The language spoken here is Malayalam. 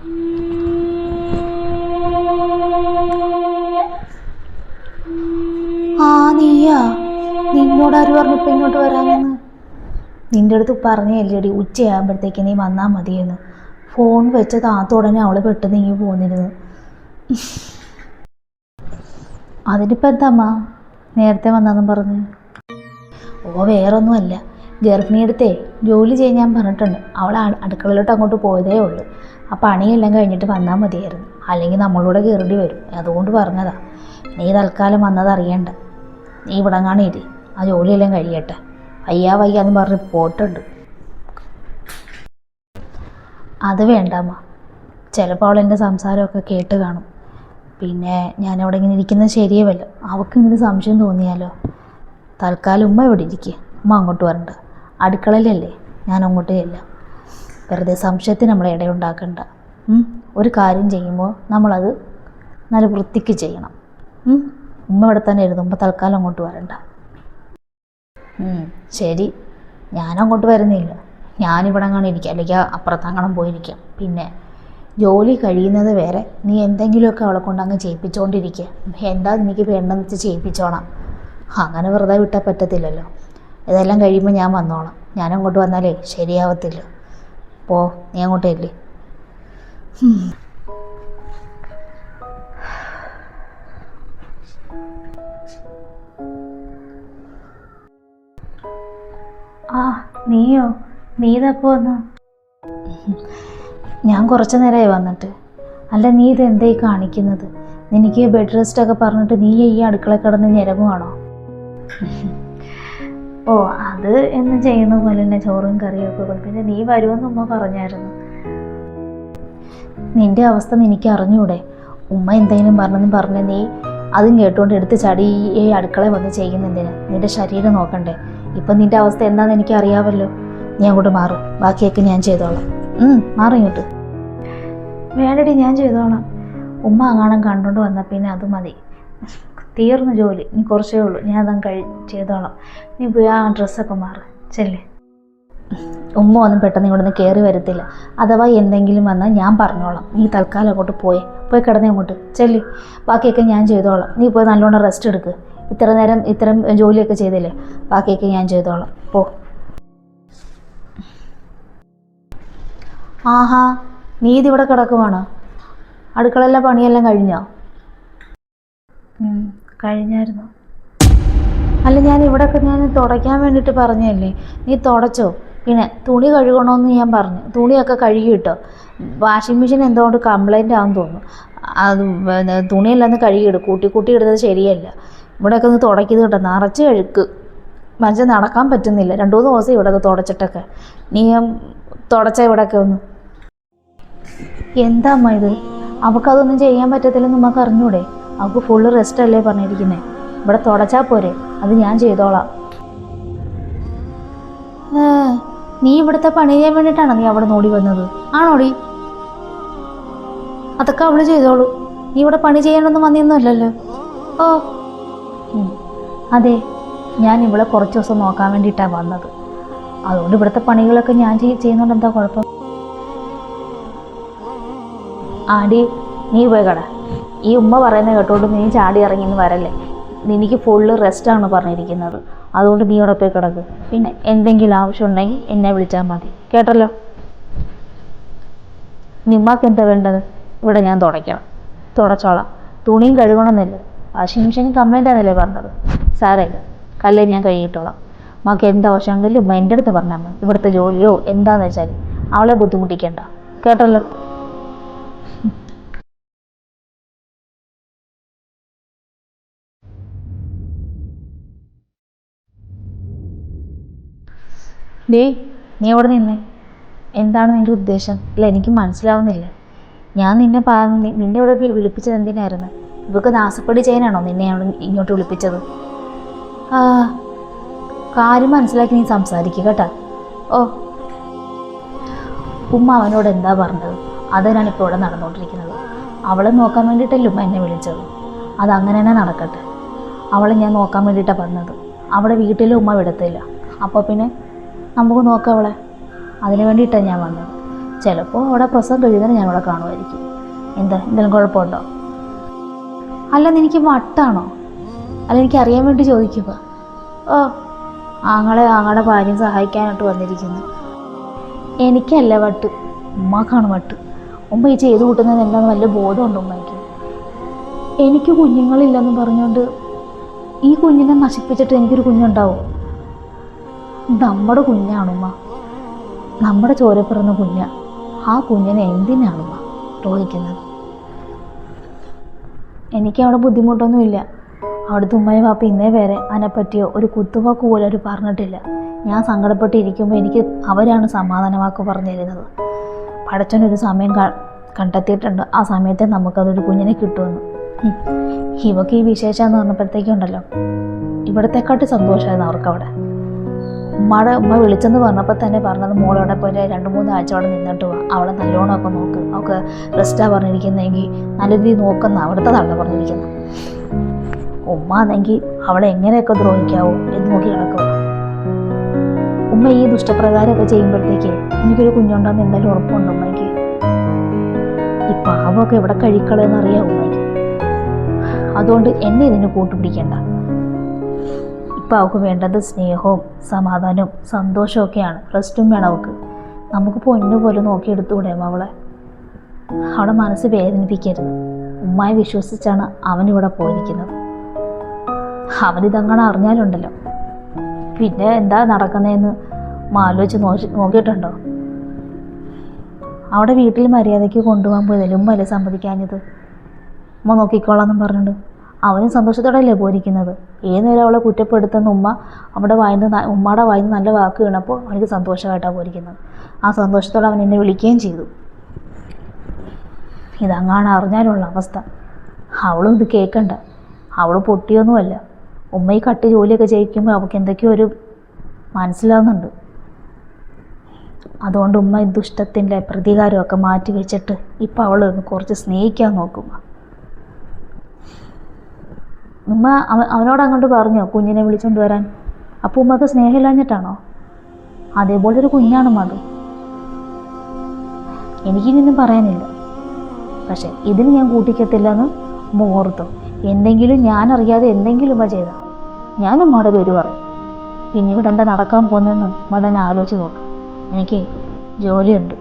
ആ നീയാ? നിന്നോട് ആര് പറഞ്ഞിപ്പോൾ ഇങ്ങോട്ട് വരാമെന്ന്? നിൻ്റെ അടുത്ത് പറഞ്ഞല്ലേടി ഉച്ചയാകുമ്പോഴത്തേക്ക് നീ വന്നാൽ മതിയെന്ന്. ഫോൺ വെച്ച താത്തോടനെ അവൾ പെട്ടെന്ന് ഇങ്ങ് പോന്നിരുന്നു. അതിനിപ്പോൾ എന്താമ്മ നേരത്തെ വന്നതെന്നും പറഞ്ഞ്? ഓ വേറൊന്നുമല്ല, ഗർഭിണിയെടുത്തേ ജോലി ചെയ്യാൻ ഞാൻ പറഞ്ഞിട്ടുണ്ട്. അവൾ അടുക്കളയിലോട്ട് അങ്ങോട്ട് പോയതേ ഉള്ളൂ. ആ പണിയെല്ലാം കഴിഞ്ഞിട്ട് വന്നാൽ മതിയായിരുന്നു, അല്ലെങ്കിൽ നമ്മളൂടെ കയറേണ്ടി വരും. അതുകൊണ്ട് പറഞ്ഞതാ. നീ തൽക്കാലം വന്നത് അറിയണ്ട. നീ ഇവിടെ കാണിയില്ലേ, ആ ജോലിയെല്ലാം കഴിയട്ടെ. വയ്യാന്ന് പറഞ്ഞ് പോട്ടുണ്ട്. അത് വേണ്ടാമ്മ, ചിലപ്പോൾ അവൾ എൻ്റെ സംസാരമൊക്കെ കേട്ട് കാണും. പിന്നെ ഞാനവിടെ ഇങ്ങനെ ഇരിക്കുന്നത് ശരിയല്ല. അവൾക്ക് ഇങ്ങനെ സംശയം തോന്നിയാലോ. തൽക്കാലം ഉമ്മ ഇവിടെ ഇരിക്കുക, ഉമ്മ അങ്ങോട്ട് വരണ്ട. അടുക്കളയിലല്ലേ, ഞാൻ അങ്ങോട്ട് ചെല്ലാം. വെറുതെ സംശയത്തിന് നമ്മളെ ഇടയുണ്ടാക്കണ്ട. ഒരു കാര്യം ചെയ്യുമ്പോൾ നമ്മളത് നല്ല വൃത്തിക്ക് ചെയ്യണം. ഉമ്മ ഇവിടെ തന്നെ എഴുതുമ്പോൾ തൽക്കാലം അങ്ങോട്ട് വരണ്ട. ശരി, ഞാനങ്ങോട്ട് വരുന്നില്ല. ഞാനിവിടെ അങ്ങനെ ഇരിക്കാം, അല്ലെങ്കിൽ അപ്പുറത്തങ്ങനെ പോയിരിക്കാം. പിന്നെ ജോലി കഴിയുന്നത് വരെ നീ എന്തെങ്കിലുമൊക്കെ അവളെ കൊണ്ട് അങ്ങ് ചെയ്യിപ്പിച്ചുകൊണ്ടിരിക്കുക. എന്താ എനിക്ക് വേണ്ടെന്ന് വെച്ച് ചെയ്യിപ്പിച്ചോണം. അങ്ങനെ വെറുതെ വിട്ടാൽ പറ്റത്തില്ലല്ലോ. ഇതെല്ലാം കഴിയുമ്പോൾ ഞാൻ വന്നോളാം. ഞാനങ്ങോട്ട് വന്നാലേ ശരിയാവത്തില്ല. പോ, നീ അങ്ങോട്ടല്ലേ. ആ നീയോ? നീ ഇതപ്പോൾ വന്നു? ഞാൻ കുറച്ച് നേരമായി വന്നിട്ട്. അല്ല, നീ ഇതെന്തായി കാണിക്കുന്നത്? നിനക്ക് ബെഡ് റെസ്റ്റൊക്കെ പറഞ്ഞിട്ട് നീ ഈ അടുക്കള കിടന്ന് ഞരങ്ങുവാണോ? ഓ, അത് എന്നും ചെയ്യുന്ന പോലെ തന്നെ ചോറും കറിയൊക്കെ കൊണ്ട്. പിന്നെ നീ വരുമെന്ന് ഉമ്മ പറഞ്ഞായിരുന്നു. നിൻ്റെ അവസ്ഥ നിനക്ക് അറിഞ്ഞൂടെ? ഉമ്മ എന്തെങ്കിലും പറഞ്ഞ് നീ അതും കേട്ടുകൊണ്ട് എടുത്ത് ചടി ഈ അടുക്കള വന്ന് ചെയ്യുന്നതിന് നിൻ്റെ ശരീരം നോക്കണ്ടേ? ഇപ്പം നിൻ്റെ അവസ്ഥ എന്താണെന്ന് എനിക്ക് അറിയാമല്ലോ. നീ അങ്ങോട്ട് മാറും, ബാക്കിയൊക്കെ ഞാൻ ചെയ്തോളാം. മാറിങ്ങോട്ട്. വേണ്ടടി, ഞാൻ ചെയ്തോളാം. ഉമ്മ അങ്ങാണം കണ്ടുകൊണ്ട് വന്നാൽ പിന്നെ അത് മതി. തീർന്നു ജോലി, നീ കുറച്ചേ ഉള്ളൂ. ഞാൻ അതങ്ങ് ചെയ്തോളാം. നീ പോയി ആ ഡ്രസ്സൊക്കെ മാറ്, ചെല്ലേ. ഉമ്മ ഒന്നും പെട്ടെന്ന് ഇവിടെ നിന്ന് കയറി വരത്തില്ല. അഥവാ എന്തെങ്കിലും വന്നാൽ ഞാൻ പറഞ്ഞോളാം. നീ തൽക്കാലം അങ്ങോട്ട് പോയി കിടന്നേ അങ്ങോട്ട് ചെല്ലി. ബാക്കിയൊക്കെ ഞാൻ ചെയ്തോളാം. നീ പോയി നല്ലോണം റെസ്റ്റ് എടുക്ക്. ഇത്ര നേരം ഇത്തരം ജോലിയൊക്കെ ചെയ്തില്ലേ, ബാക്കിയൊക്കെ ഞാൻ ചെയ്തോളാം. പോ. ആഹാ, നീ ഇതിവിടെ കിടക്കുവാണോ? അടുക്കളയിലെ പണിയെല്ലാം കഴിഞ്ഞോ? കഴിഞ്ഞായിരുന്നു. അല്ല, ഞാൻ തുടയ്ക്കാൻ വേണ്ടിയിട്ട് പറഞ്ഞതല്ലേ, നീ തുടച്ചോ? പിന്നെ തുണി കഴുകണമെന്ന് ഞാൻ പറഞ്ഞു. തുണിയൊക്കെ കഴുകിയിട്ടോ? വാഷിംഗ് മെഷീൻ എന്തുകൊണ്ട് കംപ്ലൈൻ്റ് ആണെന്ന് തോന്നുന്നു. അത് തുണിയെല്ലാം ഒന്ന് കഴുകിയിടും. കൂട്ടി ഇടുന്നത് ശരിയല്ല. ഇവിടെയൊക്കെ ഒന്ന് തുടയ്ക്കുന്നത് കേട്ടോ, നിറച്ച് കഴുക്ക്. മനുഷ്യൻ നടക്കാൻ പറ്റുന്നില്ല. 2-3 ദിവസം ഇവിടെ തുടച്ചിട്ടൊക്കെ. നീ തുടച്ച ഇവിടെയൊക്കെ ഒന്ന്. എന്താ അമ്മ ഇത്? അവൾക്കതൊന്നും ചെയ്യാൻ പറ്റത്തില്ലെന്ന് നമുക്ക് അറിഞ്ഞൂടെ? അവൾക്ക് ഫുള്ള് റെസ്റ്റ് അല്ലേ പറഞ്ഞിരിക്കുന്നത്. ഇവിടെ തുടച്ചാൽ പോരെ, അത് ഞാൻ ചെയ്തോളാം. നീ ഇവിടുത്തെ പണി ചെയ്യാൻ വേണ്ടിയിട്ടാണോ നീ അവിടെ നോടി വന്നത്? ആണോടി? അതൊക്കെ അവള് ചെയ്തോളൂ. നീ ഇവിടെ പണി ചെയ്യാനൊന്നും വന്നിരുന്നല്ലോ. ഓ അതെ, ഞാൻ ഇവിടെ കുറച്ച് ദിവസം നോക്കാൻ വേണ്ടിയിട്ടാണ് വന്നത്. അതുകൊണ്ട് ഇവിടുത്തെ പണികളൊക്കെ ഞാൻ ചെയ്യുന്നതുകൊണ്ട് എന്താ കുഴപ്പം? ആടി, നീ പോയി കട. ഈ ഉമ്മ പറയുന്നത് കേട്ടോണ്ട് നീ ചാടി ഇറങ്ങിന്ന് വരല്ലേ. എനിക്ക് ഫുള്ള് റെസ്റ്റാണ് പറഞ്ഞിരിക്കുന്നത്. അതുകൊണ്ട് നീ ഇവിടെ പോയി കിടക്ക്. പിന്നെ എന്തെങ്കിലും ആവശ്യം ഉണ്ടെങ്കിൽ എന്നെ വിളിച്ചാൽ മതി, കേട്ടല്ലോ. നിമ്മക്ക് എന്താ വേണ്ടത്? ഇവിടെ ഞാൻ തുടച്ചോളാം. തുണിയും കഴുകണമെന്നില്ല. വാഷിംഗ് മെഷീൻ കംപ്ലൈൻ്റ് ആണെന്നല്ലേ പറഞ്ഞത്. സാരമില്ല, കല്ലേ ഞാൻ കഴുകിയിട്ടോളാം. മക്ക് എന്താവശ്യമെങ്കിലും ഉമ്മ എൻ്റെ അടുത്ത് പറഞ്ഞാൽ മതി. ഇവിടുത്തെ ജോലിയോ എന്താണെന്ന് വെച്ചാൽ അവളെ ബുദ്ധിമുട്ടിക്കേണ്ട, കേട്ടല്ലോ. നീ അവിടെ നിന്നേ. എന്താണ് നിൻ്റെ ഉദ്ദേശം? ഇല്ല, എനിക്ക് മനസ്സിലാവുന്നില്ല. ഞാൻ നിന്നെ ഇവിടെ വിളിപ്പിച്ചത് എന്തിനായിരുന്നു? ഇവക്ക് നാസപ്പടി ചെയ്യാനാണോ നിന്നെ ഇങ്ങോട്ട് വിളിപ്പിച്ചത്? കാര്യം മനസ്സിലാക്കി നീ സംസാരിക്കുക കേട്ടോ. ഓ, ഉമ്മ അവനോട് എന്താ പറഞ്ഞത്? അതിനാണ് ഇപ്പോൾ ഇവിടെ നടന്നുകൊണ്ടിരിക്കുന്നത്. അവളെ നോക്കാൻ വേണ്ടിയിട്ടല്ലേ ഉമ്മ എന്നെ വിളിച്ചത്. അതങ്ങനെ തന്നെ നടക്കട്ടെ. അവളെ ഞാൻ നോക്കാൻ വേണ്ടിയിട്ടാണ് പറഞ്ഞത്. അവിടെ വീട്ടിലും ഉമ്മ വിടത്തില്ല. അപ്പോൾ പിന്നെ നമുക്ക് നോക്കാം അവളെ. അതിന് വേണ്ടിയിട്ടാണ് ഞാൻ വന്നത്. ചിലപ്പോൾ അവിടെ പ്രസവം കഴിയുന്നതിന് ഞാൻ അവിടെ കാണുമായിരിക്കും. എന്തെങ്കിലും കുഴപ്പമുണ്ടോ? അല്ലെന്ന് എനിക്ക് വട്ടാണോ? അല്ല, എനിക്ക് അറിയാൻ വേണ്ടി ചോദിക്കുക. ഓ, ആങ്ങളുടെ ഭാര്യയും സഹായിക്കാനായിട്ട് വന്നിരിക്കുന്നു. എനിക്കല്ല വട്ട്, ഉമ്മാക്കാണ് വട്ട്. ഉമ്മ ഈ ചെയ്ത് കൂട്ടുന്നത് എന്താണെന്ന് വല്ല ബോധമുണ്ട് ഉമ്മയ്ക്ക്? എനിക്ക് കുഞ്ഞുങ്ങളില്ലെന്ന് പറഞ്ഞുകൊണ്ട് ഈ കുഞ്ഞിനെ നശിപ്പിച്ചിട്ട് എനിക്കൊരു കുഞ്ഞുണ്ടാവും? നമ്മുടെ കുഞ്ഞാണുമ്മ, നമ്മുടെ ചോരപ്പിറന്ന കുഞ്ഞ. ആ കുഞ്ഞിനെ എന്തിനാണുമ്മ ദ്രോഹിക്കുന്നത്? എനിക്കവിടെ ബുദ്ധിമുട്ടൊന്നുമില്ല. അവിടുത്തെ ഉമ്മയും പാപ്പ ഇന്നേ വരെ അതിനെപ്പറ്റിയോ ഒരു കുത്തുവാക്ക് പോലും അവർ പറഞ്ഞിട്ടില്ല. ഞാൻ സങ്കടപ്പെട്ടിരിക്കുമ്പോൾ എനിക്ക് അവരാണ് സമാധാനവാക്ക് പറഞ്ഞു തരുന്നത്. പടച്ചോനൊരു സമയം കണ്ടെത്തിയിട്ടുണ്ട്, ആ സമയത്തെ നമുക്കതൊരു കുഞ്ഞിനെ കിട്ടുമെന്ന്. ഇവക്ക് ഈ വിശേഷമെന്ന് പറഞ്ഞപ്പോഴത്തേക്കുണ്ടല്ലോ, ഇവിടത്തെക്കാട്ടി സന്തോഷമായിരുന്നു അവർക്കവിടെ. ഉമ്മ വിളിച്ചെന്ന് പറഞ്ഞപ്പോൾ തന്നെ പറഞ്ഞത്, മോളവിടെ പോയി 2-3 ആഴ്ച അവിടെ നിന്നിട്ട് പോവാം, അവളെ നല്ലോണമൊക്കെ നോക്ക്, അവൾക്ക് റെസ്റ്റാണ് പറഞ്ഞിരിക്കുന്നതെങ്കിൽ നല്ല രീതിയിൽ നോക്കുന്ന അവിടുത്തെ തള്ള പറഞ്ഞിരിക്കുന്നത്. ഉമ്മ ആണെങ്കിൽ അവളെ എങ്ങനെയൊക്കെ ദ്രോഹിക്കാവോ എന്ന് നോക്കി കിടക്കുക. ഉമ്മ ഈ ദുഷ്ടപ്രകാരമൊക്കെ ചെയ്യുമ്പോഴത്തേക്ക് എനിക്കൊരു കുഞ്ഞുണ്ടെന്ന് എന്തായാലും ഉറപ്പുണ്ട് ഉമ്മയ്ക്ക്. ഈ പാവമൊക്കെ എവിടെ കഴിക്കളയെന്ന് അറിയാം ഉമ്മയ്ക്ക്. അതുകൊണ്ട് എന്നെ ഇതിന് കൂട്ടുപിടിക്കണ്ട. ഇപ്പം അവൾക്ക് വേണ്ടത് സ്നേഹവും സമാധാനവും സന്തോഷവും ഒക്കെയാണ്. റെസ്റ്റും വേണം അവൾക്ക്. നമുക്ക് പൊന്നു പോലെ നോക്കിയെടുത്തുകൂടെ അവളെ? അവളുടെ മനസ്സ് വേദനിപ്പിക്കരുത്. ഉമ്മയെ വിശ്വസിച്ചാണ് അവനിവിടെ പോയിരിക്കുന്നത്. അവനിതങ്ങനെ അറിഞ്ഞാലുണ്ടല്ലോ, പിന്നെ എന്താ നടക്കുന്നതെന്ന് ആലോചിച്ച് നോക്കിയിട്ടുണ്ടോ? അവിടെ വീട്ടിൽ മര്യാദയ്ക്ക് കൊണ്ടുപോകാൻ പോയതല്ലേ ഉമ്മയല്ലേ സമ്മതിക്കാഞ്ഞത്? ഉമ്മ നോക്കിക്കോളാന്നും പറഞ്ഞിട്ട് അവനും സന്തോഷത്തോടെയല്ലേ പോയിരിക്കുന്നത്. ഏത് നേരം അവളെ കുറ്റപ്പെടുത്തുന്ന ഉമ്മയുടെ വായിന്ന് നല്ല വാക്ക് വീണപ്പോൾ അവനക്ക് സന്തോഷമായിട്ടാണ് പോയിരിക്കുന്നത്. ആ സന്തോഷത്തോടെ അവൻ എന്നെ വിളിക്കുകയും ചെയ്തു. ഇതങ്ങാണ് അറിഞ്ഞാലുള്ള അവസ്ഥ. അവളും ഇത് കേൾക്കണ്ട. അവൾ പൊട്ടിയൊന്നുമല്ല. ഉമ്മ ഈ കട്ടി ജോലിയൊക്കെ ചെയ്യിക്കുമ്പോൾ അവൾക്ക് എന്തൊക്കെയോ ഒരു മനസ്സിലാവുന്നുണ്ട്. അതുകൊണ്ട് ഉമ്മ ഈ ദുഷ്ടത്തിൻ്റെ പ്രതികാരമൊക്കെ മാറ്റി വെച്ചിട്ട് ഇപ്പം അവൾ കുറച്ച് സ്നേഹിക്കാൻ നോക്കും. ഉമ്മ അവനോട് അങ്ങോട്ട് പറഞ്ഞോ കുഞ്ഞിനെ വിളിച്ചുകൊണ്ട് വരാൻ? അപ്പോൾ ഉമ്മക്ക് സ്നേഹമില്ലാഞ്ഞിട്ടാണോ? അതേപോലൊരു കുഞ്ഞാണ് അത്. എനിക്കിനൊന്നും പറയാനില്ല. പക്ഷെ ഇതിന് ഞാൻ കൂട്ടിക്കത്തില്ലെന്ന് ഉമ്മ ഓർത്തോ. എന്തെങ്കിലും ഞാനറിയാതെ എന്തെങ്കിലും ഉമ്മ ചെയ്താൽ ഞാൻ ഉമ്മയുടെ പേര് പറയും. പിന്നീട് എന്താ നടക്കാൻ പോകുന്നതെന്ന് ഉമ്മ തന്നെ ആലോചിച്ച് നോക്കും. എനിക്ക് ജോലിയുണ്ട്.